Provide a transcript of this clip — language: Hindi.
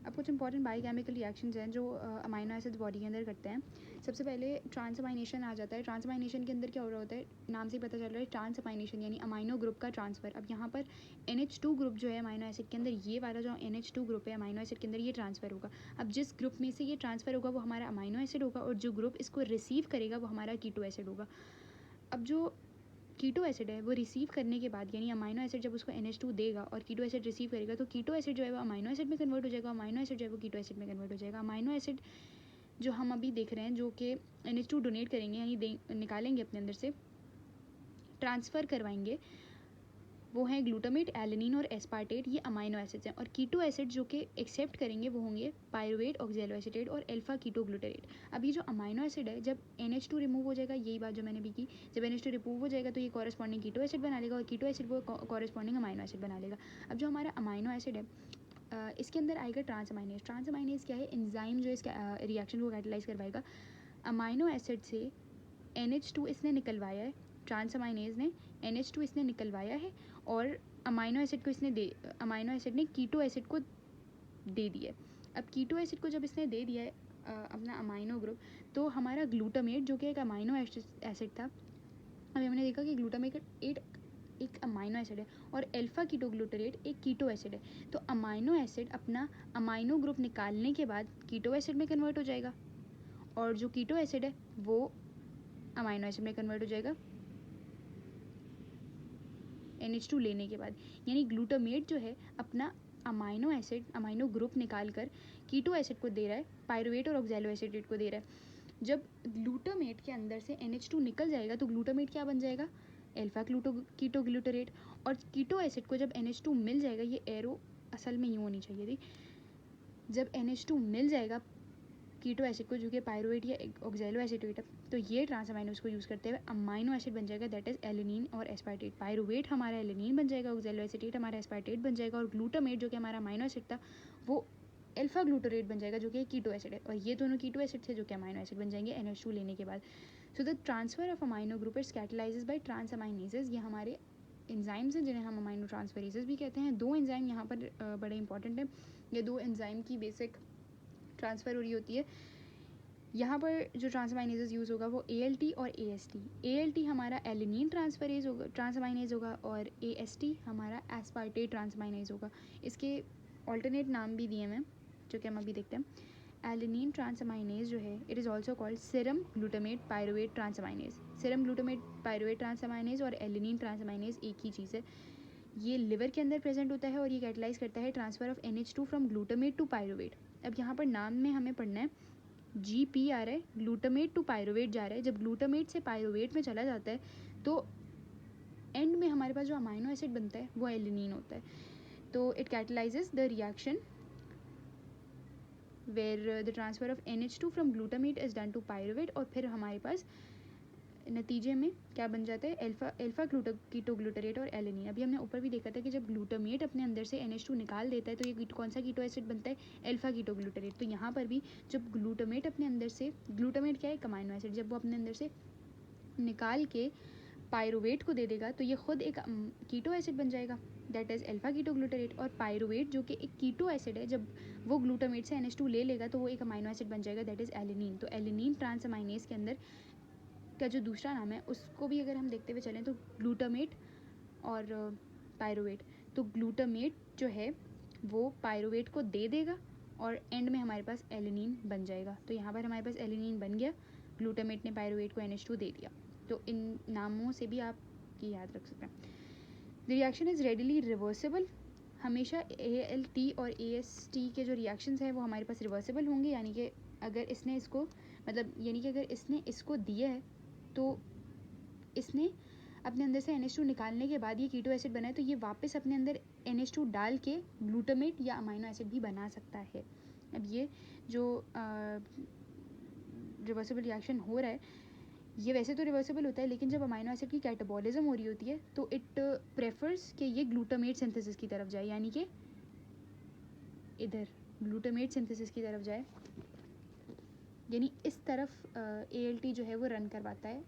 अब कुछ इंपॉर्टेंट बायोकेमिकल रिएक्शंस हैं जो अमाइनो एसिड्स बॉडी के अंदर करते हैं। सबसे पहले ट्रांसअमाइनेशन आ जाता है। ट्रांसअमाइनेशन के अंदर क्या हो रहा होता है, नाम से ही पता चल रहा है, ट्रांसअमाइनेशन यानी अमाइनो ग्रुप का ट्रांसफ़र। अब यहाँ पर NH2 ग्रुप जो है अमाइनो एसिड के अंदर, ये वाला जो NH2 ग्रुप है अमाइनो एसिड के अंदर, ये ट्रांसफ़र होगा। अब जिस ग्रुप में से ये ट्रांसफ़र होगा वो हमारा अमाइनो एसिड होगा, और जो ग्रुप इसको रिसीव करेगा वो हमारा कीटो एसिड होगा। अब जो कीटो एसिड है वो रिसीव करने के बाद, यानी अमाइनो एसिड जब उसको NH2 देगा और कीटो एसिड रिसीव करेगा, तो कीटो एसिड जो है वो अमाइनो एसिड में कन्वर्ट हो जाएगा, अमाइनो एसिड जो है वो कीटो एसिड में कन्वर्ट हो जाएगा। अमाइनो एसिड जो हम अभी देख रहे हैं जो कि NH2 डोनेट करेंगे, यानी निकालेंगे अपने अंदर से, ट्रांसफ़र करवाएंगे, वो हैं ग्लूटामेट, एलेनिन और एस्पार्टेट। ये अमाइनो एसिड्स हैं। और कीटो एसिड जो कि एक्सेप्ट करेंगे वो होंगे पायरुवेट, ऑक्सैलोएसीटेट और अल्फा कीटोग्लूटारेट। अब ये जो अमाइनो एसिड है, जब NH2 रिमूव हो जाएगा, यही बात जो मैंने भी की, जब NH2 रिमूव हो जाएगा तो ये कॉरेस्पॉन्डिंग कीटो एसिड बना लेगा, और कीटो एसिड वो कॉरेस्पॉन्डिंग अमाइनो एसिड बना लेगा। अब जो हमारा अमाइनो एसिड है इसके अंदर आएगा ट्रांसअमाइनेज। ट्रांसअमाइनेज क्या है, एंजाइम जो इसका रिएक्शन को कैटलाइज करवाएगा। अमाइनो एसिड से NH2 इसने निकलवाया है, ट्रांसअमाइनेज ने NH2 इसने निकलवाया है, और अमाइनो एसिड ने कीटो एसिड को दे दिया है। अब कीटो एसिड को जब इसने दे दिया है अपना अमाइनो ग्रुप, तो हमारा ग्लूटामेट जो कि एक अमाइनो एसिड था, अभी हमने देखा कि ग्लूटामेट एक अमाइनो एसिड है और अल्फा कीटोग्लूटारेट एक कीटो एसिड है। तो अमाइनो एसिड अपना अमाइनो ग्रुप निकालने के बाद कीटो एसिड में कन्वर्ट हो जाएगा, और जो कीटो एसिड है वो अमाइनो एसिड में कन्वर्ट हो जाएगा NH2 लेने के बाद। यानी ग्लूटामेट जो है अपना अमाइनो ग्रुप निकाल कर कीटो एसिड को दे रहा है, पायरुवेट और ऑक्सैलोएसीटेट को दे रहा है। जब ग्लूटामेट के अंदर से NH2 निकल जाएगा तो ग्लूटामेट क्या बन जाएगा, अल्फा कीटोग्लूटारेट। और कीटो एसिड को जब NH2 मिल जाएगा, ये एरो असल में यूँ होनी चाहिए थी, जब NH2 मिल जाएगा कीटो एसिड को, जो कि पायरुवेट या ऑक्सैलोएसीटेट है, तो ये ट्रांसअमाइनोज को यूज़ करते हुए अमाइनो एसिड बन जाएगा, दैट इज़ एलेनिन और एस्पार्टेट। पायरुवेट हमारा एलेनिन बन जाएगा, ऑक्सैलोएसीटेट हमारा एस्पार्टेट बन जाएगा, और ग्लूटामेट जो कि हमारा अमाइनो एसिड था वो अल्फा ग्लूटारेट बन जाएगा, जो कि कीटो एसिड है। और ये दोनों कीटो एसिड थे जो कि अमाइनो एसिड बन जाएंगे NH2 लेने के बाद। So the transfer of amino group is catalyses by transaminases. ये हमारे एंजाइम्स हैं जिन्हें हम अमाइनो ट्रांसफरेजेस भी कहते हैं। दो एंजाइम यहाँ पर बड़े इंपॉर्टेंट हैं। ये दो एंजाइम की बेसिक ट्रांसफ़र हो रही होती है। यहाँ पर जो ट्रांसअमाइनेजेस यूज़ होगा वो ALT और AST। ALT हमारा एलिनीन ट्रांसअमाइनेज होगा, और AST हमारा एस्पार्टेट ट्रांसअमाइनेज होगा। इसके ऑल्टरनेट नाम भी दिए हैं जो कि हम अभी देखते हैं। एलिनीन ट्रांसअमाइनेज जो है, it is also called serum glutamate pyruvate transaminase. Serum glutamate pyruvate transaminase और एलिनीन ट्रांसअमाइनेज एक ही चीज़ है। ये लिवर के अंदर प्रेजेंट होता है और ये कैटलाइज करता है transfer of NH2 from glutamate to pyruvate. अब यहाँ पर नाम में हमें पढ़ना है GP आ रहा है, ग्लूटामेट टू पायरुवेट जा रहा है। जब ग्लूटामेट से पायरुवेट में चला जाता है तो एंड में हमारे पास जो अमाइनो एसिड बनता है वो एलिनीन होता है। तो it catalyses the reaction where the transfer of NH2 from glutamate is done to pyruvate, और फिर हमारे पास नतीजे में क्या बन जाता है, अल्फा कीटोग्लूटारेट और एलेनिन। अभी हमने ऊपर भी देखा था कि जब ग्लूटामेट अपने अंदर से NH2 निकाल देता है तो ये कौन सा कीटो एसिड बनता है, अल्फा कीटोग्लूटारेट। तो यहाँ पर भी जब ग्लूटामेट अपने अंदर से, ग्लूटामेट क्या है, अमाइनो एसिड, जब वो अपने अंदर से निकाल के पायरुवेट को दे देगा तो ये खुद एक कीटो एसिड बन जाएगा, दैट इज़ अल्फा कीटोग्लूटारेट। और पायरुवेट जो कि एक कीटो एसिड है, जब वो ग्लूटामेट से NH2 ले लेगा तो वो एक अमाइनो एसिड बन जाएगा, दैट इज़ एलिनीन। तो एलिनीन ट्रांसअमाइनेज के अंदर का जो दूसरा नाम है उसको भी अगर हम देखते हुए चलें तो ग्लूटामेट और पायरुवेट। तो ग्लूटामेट जो है वो पायरुवेट को दे देगा और एंड में हमारे पास एलिनीन बन जाएगा। तो यहाँ पर हमारे पास एलिनीन बन गया, ग्लूटामेट ने पायरुवेट को NH2 दे दिया। तो इन नामों से भी आप ये याद रख सकते हैं। The reaction is readily reversible. हमेशा ALT और AST के जो रिएक्शंस हैं वो हमारे पास रिवर्सिबल होंगे, यानी कि अगर इसने इसको यानी कि अगर इसने इसको दिया है तो इसने अपने अंदर से NH2 निकालने के बाद ये कीटो एसिड बना है, तो ये वापस अपने अंदर NH2 डाल के ग्लूटामेट या अमाइनो एसिड भी बना सकता है। अब ये जो रिवर्सिबल रिएक्शन हो रहा है ये वैसे तो रिवर्सिबल होता है, लेकिन जब अमाइनो एसिड की कैटाबॉलिज्म हो रही होती है तो इट प्रेफर्स कि ये ग्लूटामेट सिंथेसिस की तरफ जाए, यानी कि इधर ग्लूटामेट सिंथेसिस की तरफ जाए, यानी इस तरफ ALT जो है वो रन करवाता है।